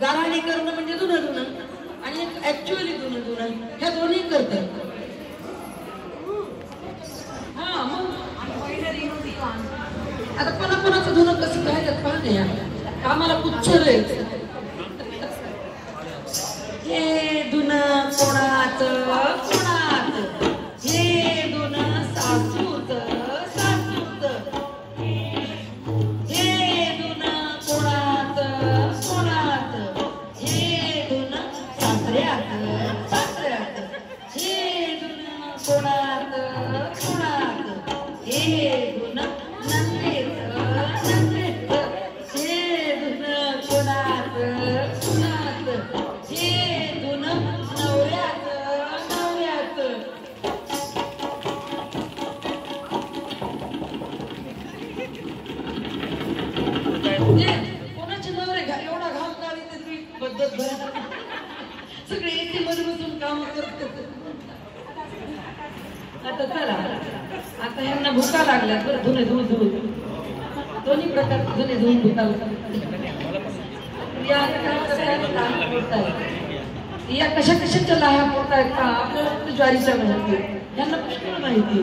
गाराणी करणं म्हणजे धुणं धुणं आणि ऍक्च्युअली धुणं धुणं ह्या दोन्ही करतात. हा मग आता कोणाकोणाचं धुणं कसं काय पाहणे या कामाला पुच्छलंय. हे धुणं कोणाचं कोणाचं, हे धुणं सासूच सासूच, हे धुणं कोणाचं कोणाचं, हे धुणं सासऱ्याचं सासऱ्याचं, हे धुणं कोणाचं कोणाचं, हे धुणं नंदेचं नंदेचं, हे धुणं कोणाचं कोणाचं, हे धुणं नवऱ्याचं नवऱ्याचं. कोणाचे नवरे एवढा घाम काढी तुम्ही पद्धत भरा सगळे एसी मध्ये बसून काम करतात. आता चला आता ह्यांना भुका लागल्यात बरं धुणे धुवून धुवून दोन्ही प्रकारचे धुणे धुवून भुका या कशा कशाच्या लाह्या पोटायत का आपल्याला ज्वारीच्या माहिती यांना पुष्कळ माहिती.